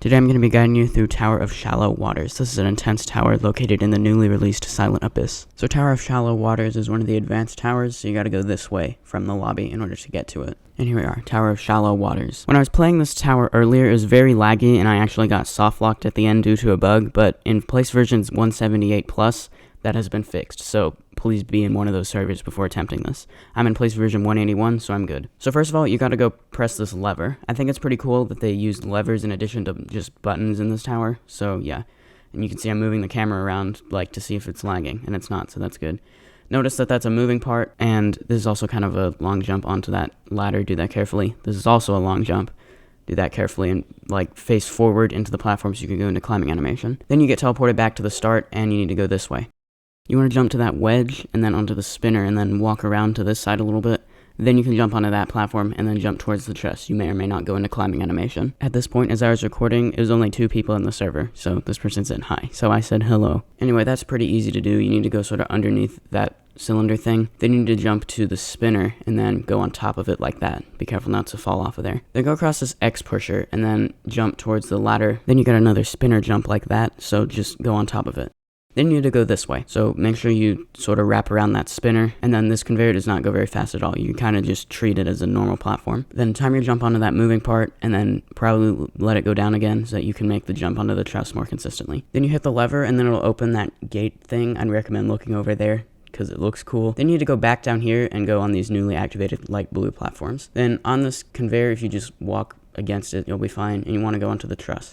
Today I'm going to be guiding you through Tower of Shallow Waters. This is an intense tower located in the newly released Silent Abyss. So Tower of Shallow Waters is one of the advanced towers, so you gotta go this way from the lobby in order to get to it. And here we are, Tower of Shallow Waters. When I was playing this tower earlier, it was very laggy and I actually got soft locked at the end due to a bug, but in place versions 178 plus, that has been fixed, so please be in one of those servers before attempting this. I'm in place version 181, so I'm good. So first of all, you gotta go press this lever. I think it's pretty cool that they used levers in addition to just buttons in this tower, so yeah. And you can see I'm moving the camera around, like, to see if it's lagging, and it's not, so that's good. Notice that that's a moving part, and this is also kind of a long jump onto that ladder. Do that carefully. This is also a long jump. Do that carefully and, like, face forward into the platform so you can go into climbing animation. Then you get teleported back to the start, and you need to go this way. You want to jump to that wedge, and then onto the spinner, and then walk around to this side a little bit. Then you can jump onto that platform, and then jump towards the chest. You may or may not go into climbing animation. At this point, as I was recording, it was only 2 people in the server, so this person said hi. So I said hello. Anyway, that's pretty easy to do. You need to go sort of underneath that cylinder thing. Then you need to jump to the spinner, and then go on top of it like that. Be careful not to fall off of there. Then go across this X pusher, and then jump towards the ladder. Then you got another spinner jump like that, so just go on top of it. Then you need to go this way, so make sure you sort of wrap around that spinner, and then this conveyor does not go very fast at all. You kind of just treat it as a normal platform. Then time your jump onto that moving part, and then probably let it go down again so that you can make the jump onto the truss more consistently. Then you hit the lever, and then it'll open that gate thing. I'd recommend looking over there, because it looks cool. Then you need to go back down here and go on these newly activated light blue platforms. Then on this conveyor, if you just walk against it, you'll be fine, and you want to go onto the truss.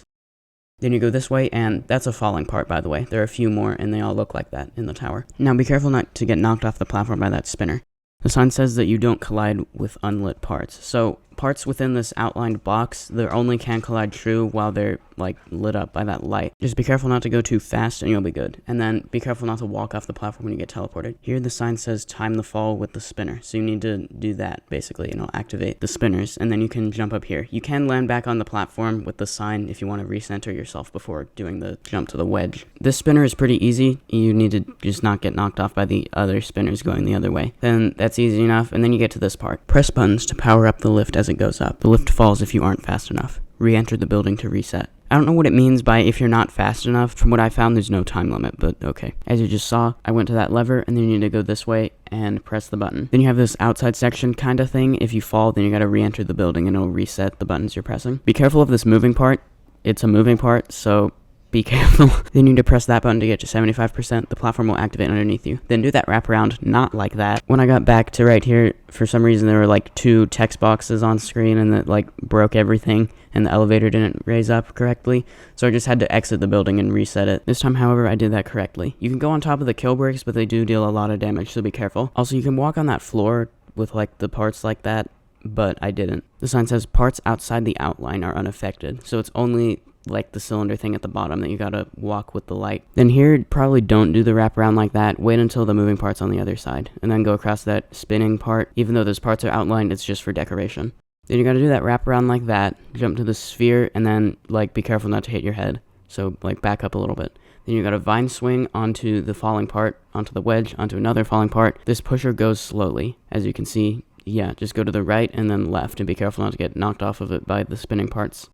Then you go this way, and that's a falling part, by the way. There are a few more, and they all look like that in the tower. Now be careful not to get knocked off the platform by that spinner. The sign says that you don't collide with unlit parts. So parts within this outlined box, they only can collide true while they're, like, lit up by that light. Just be careful not to go too fast and you'll be good. And then be careful not to walk off the platform when you get teleported. Here the sign says time the fall with the spinner. So you need to do that, basically, and it'll activate the spinners, and then you can jump up here. You can land back on the platform with the sign if you want to recenter yourself before doing the jump to the wedge. This spinner is pretty easy. You need to just not get knocked off by the other spinners going the other way. Then that's easy enough, and then you get to this part. Press buttons to power up the lift as it goes up. The lift falls if you aren't fast enough. Re-enter the building to reset. I don't know what it means by if you're not fast enough. From what I found, there's no time limit, but okay. As you just saw, I went to that lever, and then you need to go this way and press the button. Then you have this outside section kind of thing. If you fall, then you gotta re-enter the building, and it'll reset the buttons you're pressing. Be careful of this moving part. It's a moving part, so be careful. Then you need to press that button to get to 75%. The platform will activate underneath you. Then do that wraparound, not like that. When I got back to right here, for some reason there were like 2 text boxes on screen, and that like broke everything, and the elevator didn't raise up correctly. So I just had to exit the building and reset it. This time, however, I did that correctly. You can go on top of the kill bricks, but they do deal a lot of damage, so be careful. Also, you can walk on that floor with like the parts like that, but I didn't. The sign says parts outside the outline are unaffected, so it's only like the cylinder thing at the bottom that you gotta walk with the light. Then here, probably don't do the wraparound like that. Wait until the moving part's on the other side, and then go across that spinning part. Even though those parts are outlined, it's just for decoration. Then you gotta do that wraparound like that, jump to the sphere, and then, like, be careful not to hit your head. So, like, back up a little bit. Then you gotta vine swing onto the falling part, onto the wedge, onto another falling part. This pusher goes slowly, as you can see. Yeah, just go to the right and then left, and be careful not to get knocked off of it by the spinning parts.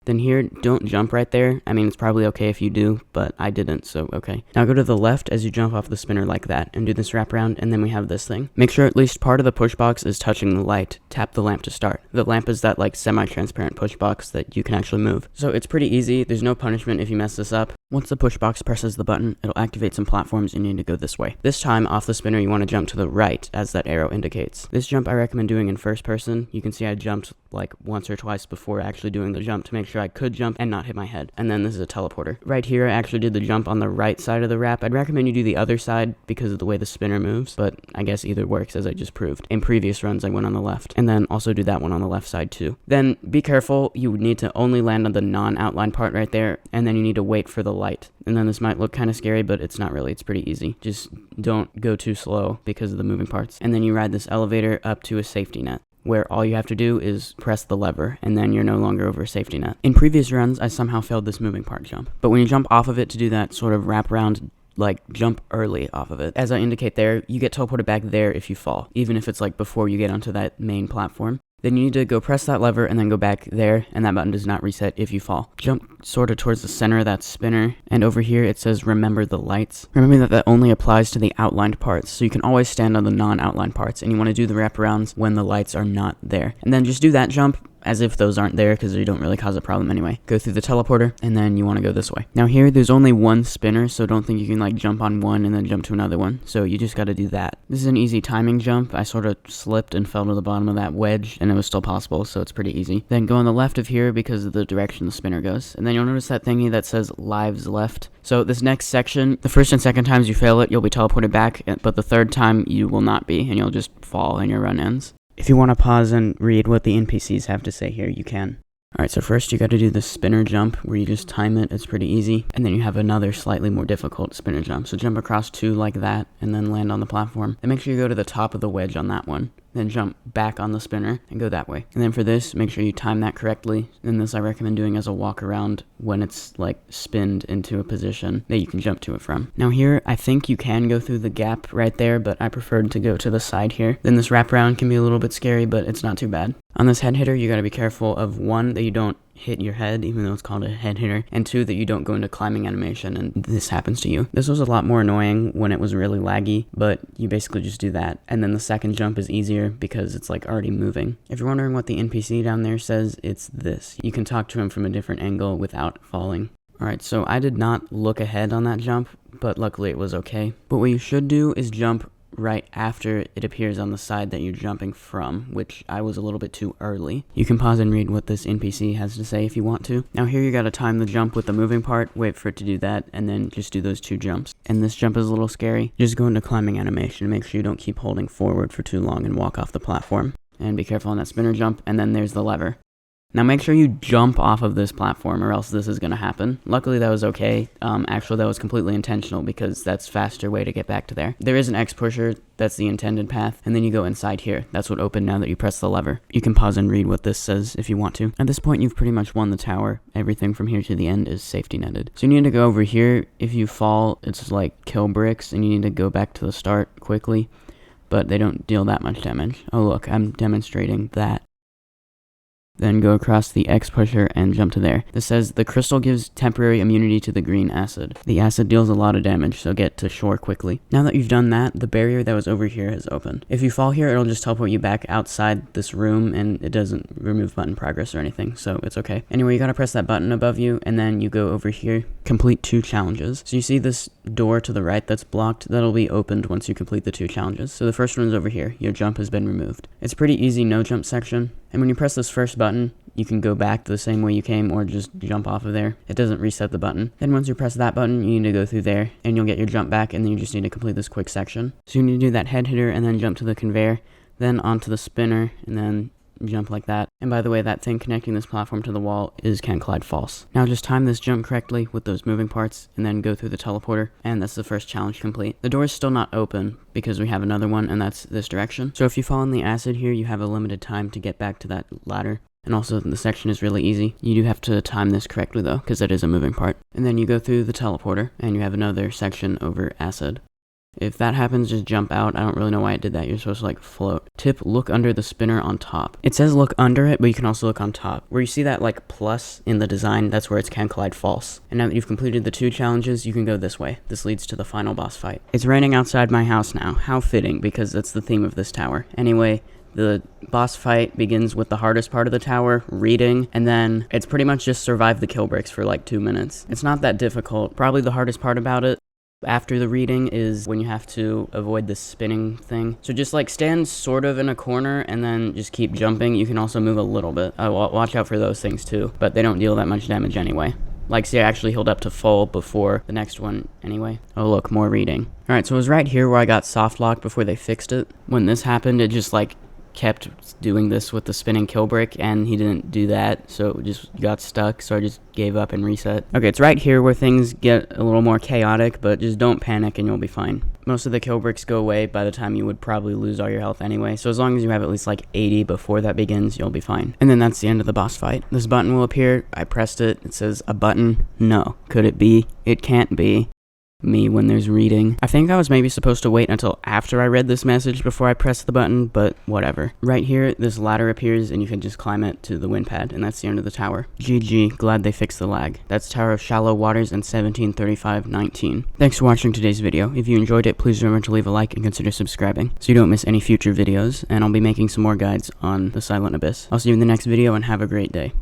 Then here, don't jump right there. I mean, it's probably okay if you do, but I didn't, so okay. Now go to the left as you jump off the spinner like that, and do this wraparound, and then we have this thing. Make sure at least part of the push box is touching the light. Tap the lamp to start. The lamp is that, like, semi-transparent push box that you can actually move. So it's pretty easy. There's no punishment if you mess this up. Once the push box presses the button, it'll activate some platforms, and you need to go this way. This time, off the spinner, you want to jump to the right, as that arrow indicates. This jump I recommend doing in first person. You can see I jumped like once or twice before actually doing the jump to make sure I could jump and not hit my head. And then this is a teleporter. Right here, I actually did the jump on the right side of the wrap. I'd recommend you do the other side because of the way the spinner moves, but I guess either works, as I just proved. In previous runs, I went on the left, and then also do that one on the left side too. Then be careful. You would need to only land on the non-outline part right there, and then you need to wait for the light. And then this might look kind of scary, but it's not really. It's pretty easy. Just don't go too slow because of the moving parts. And then you ride this elevator up to a safety net, where all you have to do is press the lever, and then you're no longer over a safety net. In previous runs, I somehow failed this moving part jump. But when you jump off of it to do that sort of wraparound, like, jump early off of it, as I indicate there, you get teleported back there if you fall, even if it's, like, before you get onto that main platform. Then you need to go press that lever and then go back there, and that button does not reset if you fall. Jump sort of towards the center of that spinner, and over here it says remember the lights. Remember that only applies to the outlined parts, so you can always stand on the non-outlined parts, and you want to do the wraparounds when the lights are not there. And then just do that jump as if those aren't there, because they don't really cause a problem anyway. Go through the teleporter, and then you want to go this way. Now here, there's only one spinner, so don't think you can like jump on one and then jump to another one. So you just got to do that. This is an easy timing jump. I sort of slipped and fell to the bottom of that wedge, and it was still possible, so it's pretty easy. Then go on the left of here because of the direction the spinner goes. And then you'll notice that thingy that says lives left. So this next section, the first and second times you fail it, you'll be teleported back, but the third time you will not be, and you'll just fall and your run ends. If you want to pause and read what the NPCs have to say here, you can. Alright, so first you got to do the spinner jump where you just time it. It's pretty easy. And then you have another slightly more difficult spinner jump. So jump across two like that and then land on the platform. And make sure you go to the top of the wedge on that one. Then jump back on the spinner and go that way. And then for this, make sure you time that correctly. And this I recommend doing as a walk around when it's like spinned into a position that you can jump to it from. Now here, I think you can go through the gap right there, but I preferred to go to the side here. Then this wraparound can be a little bit scary, but it's not too bad. On this head hitter, you gotta be careful of one, that you don't hit your head, even though it's called a head hitter, and two, that you don't go into climbing animation and this happens to you. This was a lot more annoying when it was really laggy, but you basically just do that. And then the second jump is easier because it's like already moving. If you're wondering what the NPC down there says, it's this. You can talk to him from a different angle without falling. Alright, so I did not look ahead on that jump, but luckily it was okay. But what you should do is jump right after it appears on the side that you're jumping from, which I was a little bit too early. You can pause and read what this NPC has to say if you want to. Now here you gotta time the jump with the moving part, wait for it to do that, and then just do those two jumps. And this jump is a little scary. Just go into climbing animation, make sure you don't keep holding forward for too long and walk off the platform. And be careful on that spinner jump, and then there's the lever. Now make sure you jump off of this platform or else this is going to happen. Luckily that was okay. Actually that was completely intentional because that's a faster way to get back to there. There is an X pusher, that's the intended path, and then you go inside here. That's what opened now that you press the lever. You can pause and read what this says if you want to. At this point you've pretty much won the tower. Everything from here to the end is safety netted. So you need to go over here. If you fall, it's like kill bricks and you need to go back to the start quickly, but they don't deal that much damage. Oh look, I'm demonstrating that. Then go across the X pusher and jump to there. This says the crystal gives temporary immunity to the green acid. The acid deals a lot of damage, so get to shore quickly. Now that you've done that, the barrier that was over here has opened. If you fall here, it'll just teleport you back outside this room, and it doesn't remove button progress or anything, so it's okay. Anyway, you gotta press that button above you, and then you go over here, complete 2 challenges. So you see this door to the right that's blocked, that'll be opened once you complete the 2 challenges. So the first one's over here, your jump has been removed. It's a pretty easy no jump section. And when you press this first button, you can go back the same way you came or just jump off of there. It doesn't reset the button. Then once you press that button, you need to go through there and you'll get your jump back, and then you just need to complete this quick section. So you need to do that head hitter and then jump to the conveyor, then onto the spinner, and then jump like that. And by the way, that thing connecting this platform to the wall is can collide false. Now just time this jump correctly with those moving parts and then go through the teleporter, and that's the first challenge complete. The door is still not open because we have another one, and that's this direction. So if you fall in the acid here, you have a limited time to get back to that ladder. And also the section is really easy. You do have to time this correctly though, because that is a moving part. And then you go through the teleporter and you have another section over acid. If that happens, just jump out. I don't really know why it did that. You're supposed to like float. Tip, look under the spinner on top. It says look under it, but you can also look on top. Where you see that like plus in the design, that's where it's can collide false. And now that you've completed the 2 challenges, you can go this way. This leads to the final boss fight. It's raining outside my house now. How fitting, because that's the theme of this tower. Anyway, the boss fight begins with the hardest part of the tower, reading, and then it's pretty much just survive the kill bricks for like 2 minutes. It's not that difficult. Probably the hardest part about it after the reading is when you have to avoid this spinning thing. So just like stand sort of in a corner and then just keep jumping. You can also move a little bit. Watch out for those things too, but they don't deal that much damage anyway. Like, see, I actually healed up to full before the next one anyway. Oh look, more reading. Alright, so it was right here where I got soft locked before they fixed it. When this happened, it just like kept doing this with the spinning kill brick, and he didn't do that, so it just got stuck, so I just gave up and reset. Okay, it's right here where things get a little more chaotic, but just don't panic and you'll be fine. Most of the kill bricks go away by the time you would probably lose all your health anyway, so as long as you have at least like 80 before that begins, you'll be fine. And then that's the end of the boss fight. This button will appear. I pressed it. It says a button. No. Could it be? It can't be. me when there's reading. I think I was maybe supposed to wait until after I read this message before I press the button, but whatever. Right here, this ladder appears and you can just climb it to the wind pad, and that's the end of the tower. GG, glad they fixed the lag. That's Tower of Shallow Waters in 1735-19. Thanks for watching today's video. If you enjoyed it, please remember to leave a like and consider subscribing so you don't miss any future videos, and I'll be making some more guides on the Silent Abyss. I'll see you in the next video and have a great day.